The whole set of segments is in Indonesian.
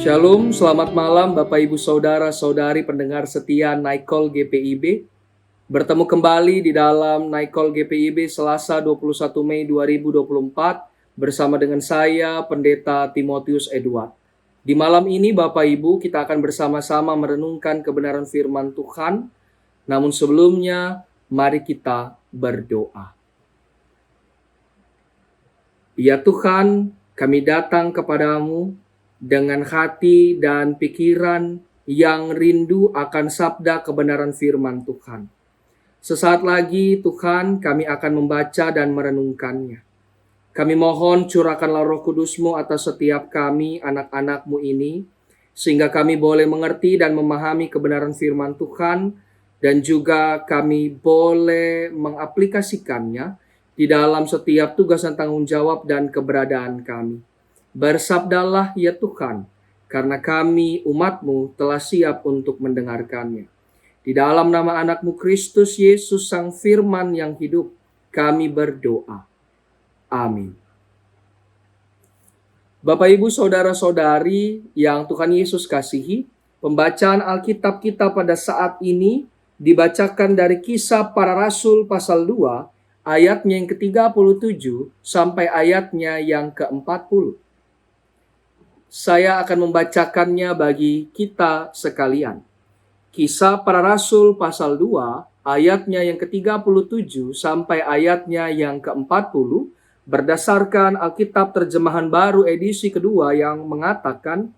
Shalom, selamat malam Bapak Ibu Saudara Saudari pendengar setia Naikol GPIB. Bertemu kembali di dalam Naikol GPIB Selasa 21 Mei 2024 bersama dengan saya Pendeta Timotius Edward. Di malam ini Bapak Ibu kita akan bersama-sama merenungkan kebenaran firman Tuhan. Namun sebelumnya mari kita berdoa. Ya Tuhan, kami datang kepadamu dengan hati dan pikiran yang rindu akan sabda kebenaran firman Tuhan. Sesaat lagi Tuhan kami akan membaca dan merenungkannya. Kami mohon curahkanlah Roh Kudus-Mu atas setiap kami anak-anak-Mu ini, sehingga kami boleh mengerti dan memahami kebenaran firman Tuhan, dan juga kami boleh mengaplikasikannya di dalam setiap tugas dan tanggung jawab dan keberadaan kami. Bersabdalah ya Tuhan, karena kami umat-Mu telah siap untuk mendengarkannya. Di dalam nama anak-Mu Kristus Yesus Sang Firman yang hidup, kami berdoa. Amin. Bapak Ibu Saudara-saudari yang Tuhan Yesus kasihi, pembacaan Alkitab kita pada saat ini dibacakan dari Kisah Para Rasul pasal 2, ayatnya yang ke-37 sampai ayatnya yang ke-40. Saya akan membacakannya bagi kita sekalian. Kisah Para Rasul pasal 2 ayatnya yang ke-37 sampai ayatnya yang ke-40 berdasarkan Alkitab terjemahan baru edisi kedua yang mengatakan,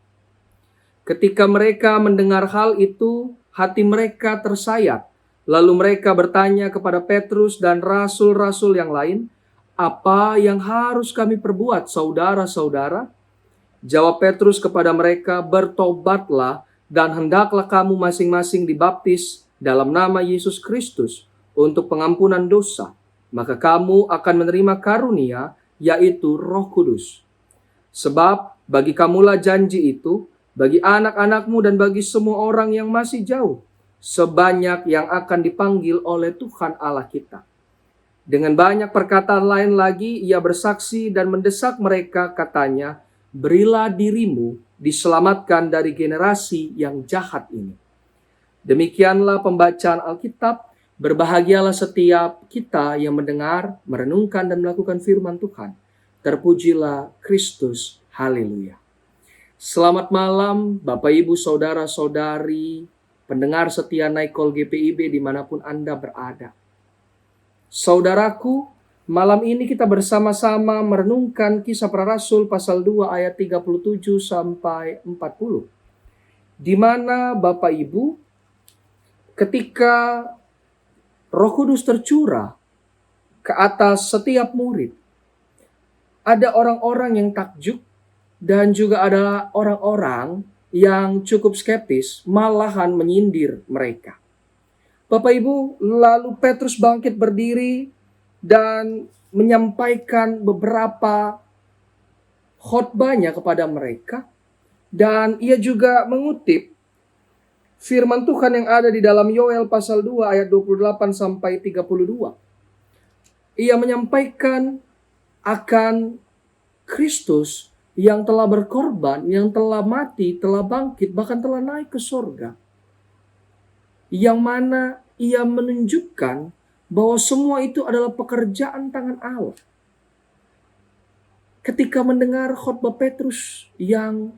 ketika mereka mendengar hal itu, hati mereka tersayat. Lalu mereka bertanya kepada Petrus dan rasul-rasul yang lain, apa yang harus kami perbuat, saudara-saudara? Jawab Petrus kepada mereka, bertobatlah dan hendaklah kamu masing-masing dibaptis dalam nama Yesus Kristus untuk pengampunan dosa. Maka kamu akan menerima karunia, yaitu Roh Kudus. Sebab bagi kamulah janji itu, bagi anak-anakmu dan bagi semua orang yang masih jauh, sebanyak yang akan dipanggil oleh Tuhan Allah kita. Dengan banyak perkataan lain lagi, ia bersaksi dan mendesak mereka, katanya, berilah dirimu diselamatkan dari generasi yang jahat ini. Demikianlah pembacaan Alkitab. Berbahagialah setiap kita yang mendengar, merenungkan dan melakukan firman Tuhan. Terpujilah Kristus. Haleluya. Selamat malam Bapak Ibu Saudara-saudari pendengar setia Naikol GPIB dimanapun Anda berada. Saudaraku, malam ini kita bersama-sama merenungkan Kisah Para Rasul pasal 2 ayat 37 sampai 40. Di mana Bapak Ibu, ketika Roh Kudus tercurah ke atas setiap murid, ada orang-orang yang takjub dan juga ada orang-orang yang cukup skeptis, malahan menyindir mereka. Bapak Ibu, lalu Petrus bangkit berdiri dan menyampaikan beberapa khotbahnya kepada mereka, dan ia juga mengutip firman Tuhan yang ada di dalam Yoel pasal 2 ayat 28 sampai 32. Ia menyampaikan akan Kristus yang telah berkorban, yang telah mati, telah bangkit, bahkan telah naik ke surga. Yang mana ia menunjukkan bahwa semua itu adalah pekerjaan tangan Allah. Ketika mendengar khotbah Petrus yang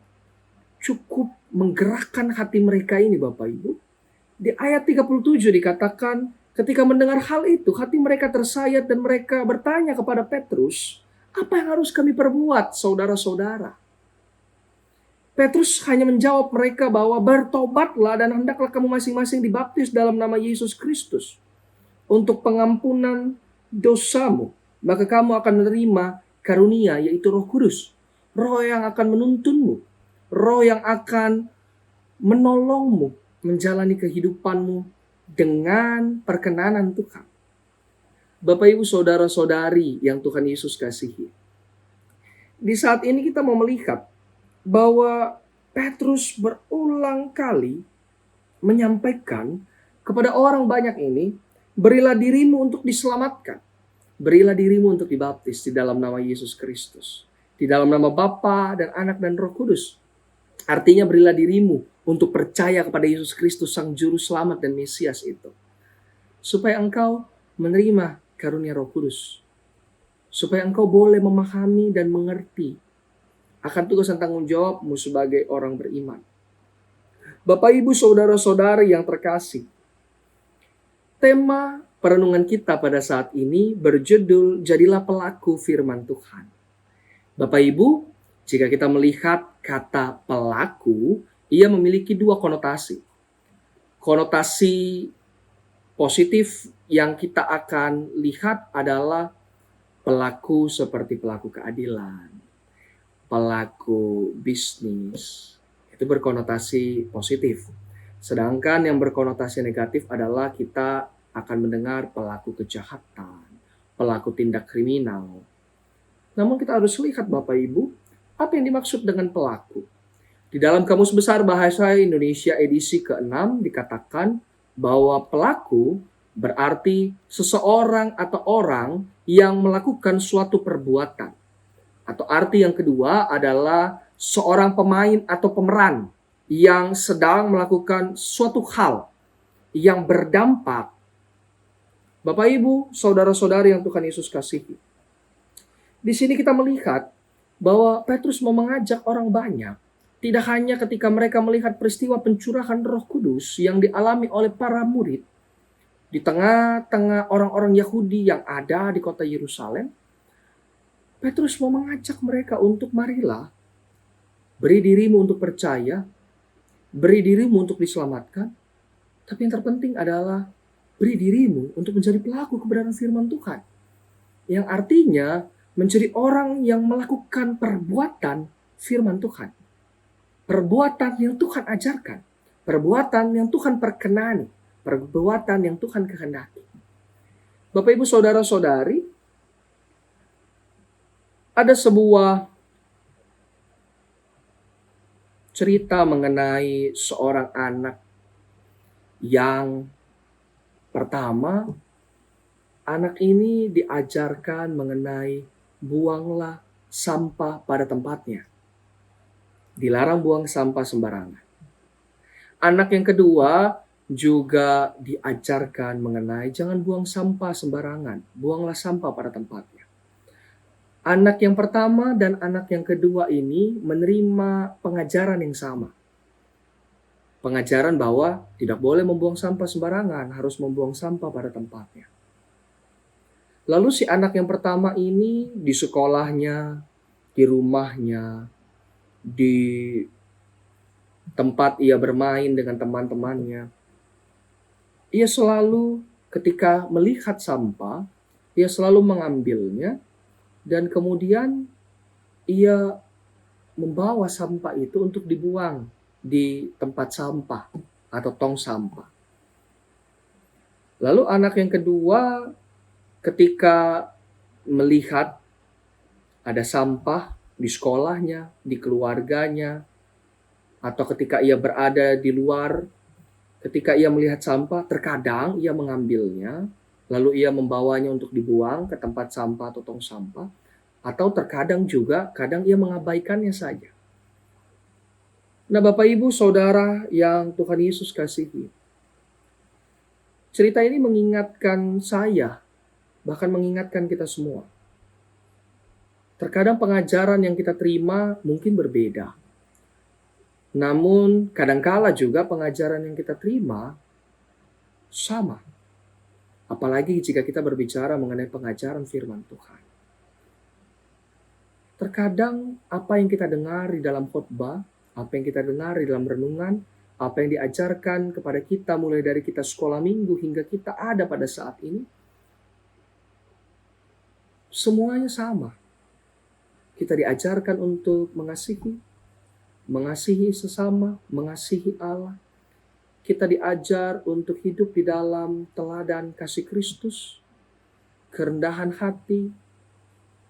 cukup menggerakkan hati mereka ini Bapak Ibu, di ayat 37 dikatakan, ketika mendengar hal itu, hati mereka tersayat dan mereka bertanya kepada Petrus, apa yang harus kami perbuat, saudara-saudara? Petrus hanya menjawab mereka bahwa bertobatlah dan hendaklah kamu masing-masing dibaptis dalam nama Yesus Kristus untuk pengampunan dosamu, maka kamu akan menerima karunia, yaitu Roh Kudus. Roh yang akan menuntunmu, roh yang akan menolongmu menjalani kehidupanmu dengan perkenanan Tuhan. Bapak Ibu Saudara-saudari yang Tuhan Yesus kasihi, di saat ini kita mau melihat bahwa Petrus berulang kali menyampaikan kepada orang banyak ini, berilah dirimu untuk diselamatkan. Berilah dirimu untuk dibaptis di dalam nama Yesus Kristus. Di dalam nama Bapa dan Anak dan Roh Kudus. Artinya berilah dirimu untuk percaya kepada Yesus Kristus Sang Juru Selamat dan Mesias itu. Supaya engkau menerima karunia Roh Kudus. Supaya engkau boleh memahami dan mengerti akan tugas dan tanggung jawabmu sebagai orang beriman. Bapak, Ibu, saudara-saudari yang terkasih, tema perenungan kita pada saat ini berjudul Jadilah Pelaku Firman Tuhan. Bapak Ibu, jika kita melihat kata pelaku, ia memiliki dua konotasi. Konotasi positif yang kita akan lihat adalah pelaku seperti pelaku keadilan, pelaku bisnis. Itu berkonotasi positif. Sedangkan yang berkonotasi negatif adalah kita akan mendengar pelaku kejahatan, pelaku tindak kriminal. Namun kita harus lihat Bapak Ibu, apa yang dimaksud dengan pelaku? Di dalam Kamus Besar Bahasa Indonesia edisi ke-6 dikatakan bahwa pelaku berarti seseorang atau orang yang melakukan suatu perbuatan. Atau arti yang kedua adalah seorang pemain atau pemeran yang sedang melakukan suatu hal yang berdampak. Bapak Ibu, saudara-saudari yang Tuhan Yesus kasihi. Di sini kita melihat bahwa Petrus mau mengajak orang banyak. Tidak hanya ketika mereka melihat peristiwa pencurahan Roh Kudus yang dialami oleh para murid di tengah-tengah orang-orang Yahudi yang ada di kota Yerusalem. Petrus mau mengajak mereka untuk marilah beri dirimu untuk percaya, beri dirimu untuk diselamatkan. Tapi yang terpenting adalah beri dirimu untuk menjadi pelaku kebenaran firman Tuhan. Yang artinya menjadi orang yang melakukan perbuatan firman Tuhan. Perbuatan yang Tuhan ajarkan. Perbuatan yang Tuhan perkenani. Perbuatan yang Tuhan kehendaki. Bapak, Ibu, saudara-saudari, ada sebuah cerita mengenai seorang anak yang pertama, anak ini diajarkan mengenai buanglah sampah pada tempatnya. Dilarang buang sampah sembarangan. Anak yang kedua juga diajarkan mengenai jangan buang sampah sembarangan. Buanglah sampah pada tempatnya. Anak yang pertama dan anak yang kedua ini menerima pengajaran yang sama. Pengajaran bahwa tidak boleh membuang sampah sembarangan, harus membuang sampah pada tempatnya. Lalu si anak yang pertama ini di sekolahnya, di rumahnya, di tempat ia bermain dengan teman-temannya, ia selalu ketika melihat sampah, ia selalu mengambilnya dan kemudian ia membawa sampah itu untuk dibuang di tempat sampah atau tong sampah. Lalu anak yang kedua ketika melihat ada sampah di sekolahnya, di keluarganya, atau ketika ia berada di luar, ketika ia melihat sampah, terkadang ia mengambilnya, lalu ia membawanya untuk dibuang ke tempat sampah atau tong sampah, atau terkadang juga, kadang ia mengabaikannya saja. Nah, Bapak, Ibu, Saudara yang Tuhan Yesus kasihi, cerita ini mengingatkan saya, bahkan mengingatkan kita semua. Terkadang pengajaran yang kita terima mungkin berbeda. Namun kadangkala juga pengajaran yang kita terima sama. Apalagi jika kita berbicara mengenai pengajaran firman Tuhan. Terkadang apa yang kita dengar di dalam khotbah, apa yang kita dengar di dalam renungan, apa yang diajarkan kepada kita mulai dari kita sekolah minggu hingga kita ada pada saat ini, semuanya sama. Kita diajarkan untuk mengasihi sesama, mengasihi Allah. Kita diajar untuk hidup di dalam teladan kasih Kristus, kerendahan hati.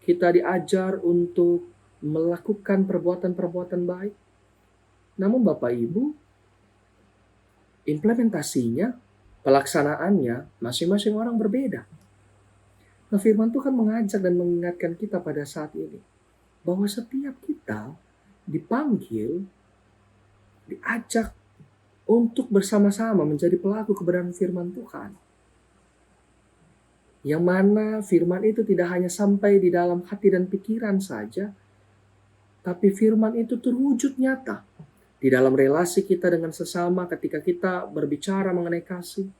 Kita diajar untuk melakukan perbuatan-perbuatan baik. Namun Bapak Ibu, implementasinya, pelaksanaannya, masing-masing orang berbeda. Nah, firman Tuhan mengajak dan mengingatkan kita pada saat ini bahwa setiap kita dipanggil diajak untuk bersama-sama menjadi pelaku kebenaran firman Tuhan. Yang mana firman itu tidak hanya sampai di dalam hati dan pikiran saja, tapi firman itu terwujud nyata di dalam relasi kita dengan sesama ketika kita berbicara mengenai kasih.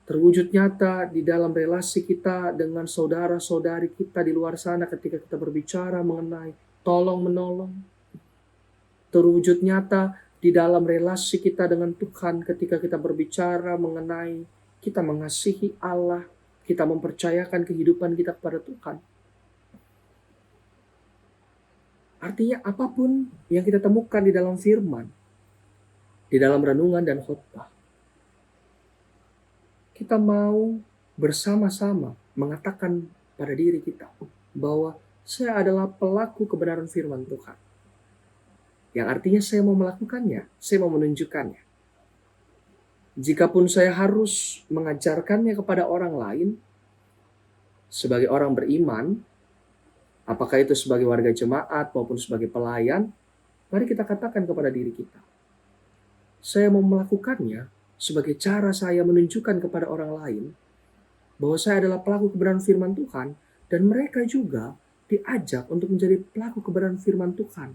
Terwujud nyata di dalam relasi kita dengan saudara-saudari kita di luar sana ketika kita berbicara mengenai tolong-menolong. Terwujud nyata di dalam relasi kita dengan Tuhan ketika kita berbicara mengenai kita mengasihi Allah, kita mempercayakan kehidupan kita kepada Tuhan. Artinya apapun yang kita temukan di dalam firman, di dalam renungan dan khotbah, kita mau bersama-sama mengatakan pada diri kita bahwa saya adalah pelaku kebenaran firman Tuhan. Yang artinya saya mau melakukannya, saya mau menunjukkannya. Jikapun saya harus mengajarkannya kepada orang lain, sebagai orang beriman, apakah itu sebagai warga jemaat maupun sebagai pelayan, mari kita katakan kepada diri kita, saya mau melakukannya sebagai cara saya menunjukkan kepada orang lain bahwa saya adalah pelaku kebenaran firman Tuhan, dan mereka juga diajak untuk menjadi pelaku kebenaran firman Tuhan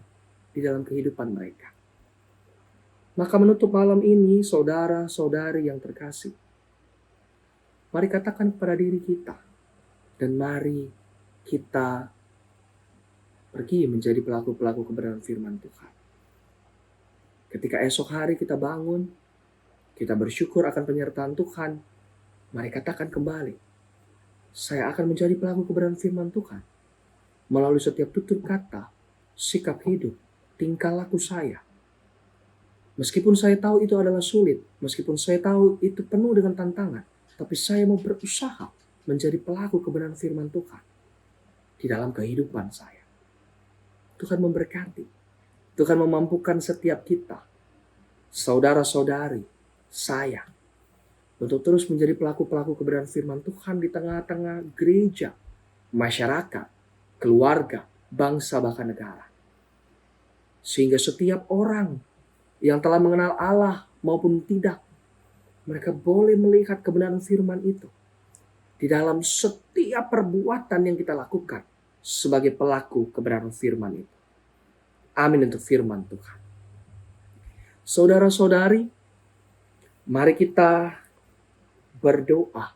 di dalam kehidupan mereka. Maka menutup malam ini, saudara-saudari yang terkasih, mari katakan kepada diri kita, dan mari kita pergi menjadi pelaku-pelaku kebenaran firman Tuhan. Ketika esok hari kita bangun, kita bersyukur akan penyertaan Tuhan, mari katakan kembali, saya akan menjadi pelaku kebenaran firman Tuhan melalui setiap tutur kata, sikap hidup, tingkah laku saya. Meskipun saya tahu itu adalah sulit, meskipun saya tahu itu penuh dengan tantangan, tapi saya mau berusaha menjadi pelaku kebenaran firman Tuhan di dalam kehidupan saya. Tuhan memberkati. Tuhan memampukan setiap kita, saudara-saudari, saya, untuk terus menjadi pelaku-pelaku kebenaran firman Tuhan di tengah-tengah gereja, masyarakat, keluarga, bangsa, bahkan negara. Sehingga setiap orang yang telah mengenal Allah maupun tidak, mereka boleh melihat kebenaran firman itu di dalam setiap perbuatan yang kita lakukan sebagai pelaku kebenaran firman itu. Amin untuk firman Tuhan. Saudara-saudari, mari kita berdoa.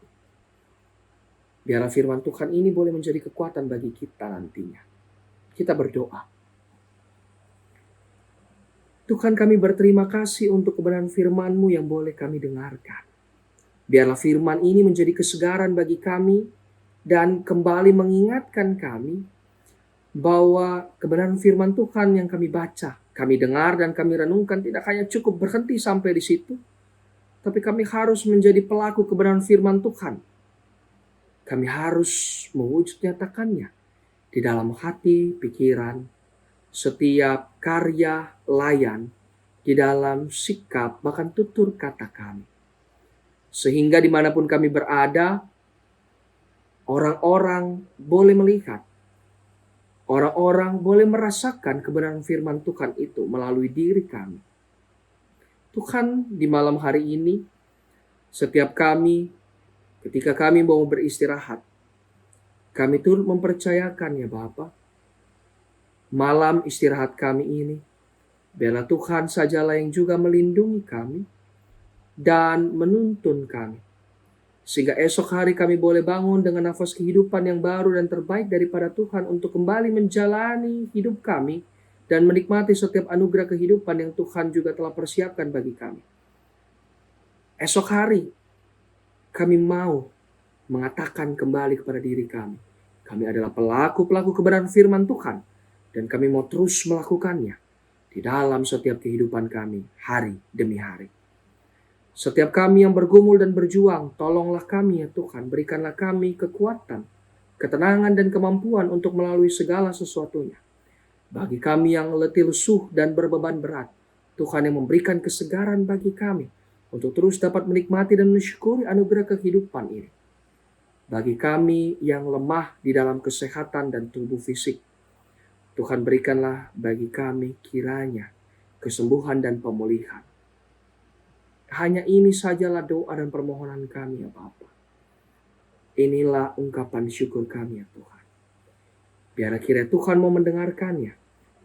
Biarlah firman Tuhan ini boleh menjadi kekuatan bagi kita nantinya. Kita berdoa. Tuhan, kami berterima kasih untuk kebenaran firman-Mu yang boleh kami dengarkan. Biarlah firman ini menjadi kesegaran bagi kami dan kembali mengingatkan kami bahwa kebenaran firman Tuhan yang kami baca, kami dengar dan kami renungkan tidak hanya cukup berhenti sampai di situ, tapi kami harus menjadi pelaku kebenaran firman Tuhan. Kami harus mewujud nyatakannya di dalam hati, pikiran, setiap karya layan, di dalam sikap, bahkan tutur kata kami. Sehingga dimanapun kami berada, orang-orang boleh melihat, orang-orang boleh merasakan kebenaran firman Tuhan itu melalui diri kami. Tuhan, di malam hari ini, setiap kami, ketika kami mau beristirahat, kami turut mempercayakan ya Bapa, malam istirahat kami ini, biarlah Tuhan sajalah yang juga melindungi kami dan menuntun kami. Sehingga esok hari kami boleh bangun dengan nafas kehidupan yang baru dan terbaik daripada Tuhan untuk kembali menjalani hidup kami dan menikmati setiap anugerah kehidupan yang Tuhan juga telah persiapkan bagi kami. Esok hari kami mau mengatakan kembali kepada diri kami, kami adalah pelaku-pelaku kebenaran firman Tuhan, dan kami mau terus melakukannya di dalam setiap kehidupan kami hari demi hari. Setiap kami yang bergumul dan berjuang, tolonglah kami ya Tuhan, berikanlah kami kekuatan, ketenangan dan kemampuan untuk melalui segala sesuatunya. Bagi kami yang letih lesuh dan berbeban berat, Tuhan yang memberikan kesegaran bagi kami untuk terus dapat menikmati dan mensyukuri anugerah kehidupan ini. Bagi kami yang lemah di dalam kesehatan dan tubuh fisik, Tuhan berikanlah bagi kami kiranya kesembuhan dan pemulihan. Hanya ini sajalah doa dan permohonan kami ya Bapa. Inilah ungkapan syukur kami ya Tuhan. Biar akhirnya Tuhan mau mendengarkannya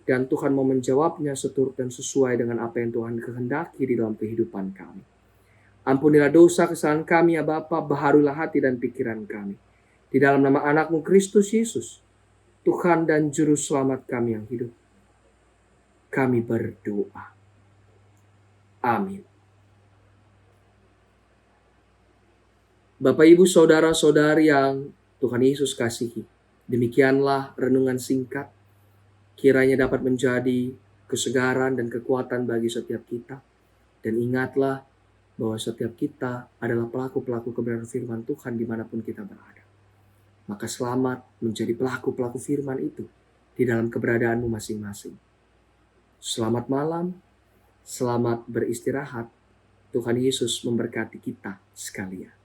dan Tuhan mau menjawabnya seturut dan sesuai dengan apa yang Tuhan kehendaki di dalam kehidupan kami. Ampunilah dosa kesalahan kami ya Bapa, baharulah hati dan pikiran kami. Di dalam nama anakmu Kristus Yesus, Tuhan dan Juru Selamat kami yang hidup, kami berdoa. Amin. Bapak, Ibu, Saudara-saudari yang Tuhan Yesus kasihi, demikianlah renungan singkat. Kiranya dapat menjadi kesegaran dan kekuatan bagi setiap kita. Dan ingatlah bahwa setiap kita adalah pelaku-pelaku kebenaran firman Tuhan dimanapun kita berada. Maka selamat menjadi pelaku-pelaku firman itu di dalam keberadaanmu masing-masing. Selamat malam, selamat beristirahat. Tuhan Yesus memberkati kita sekalian.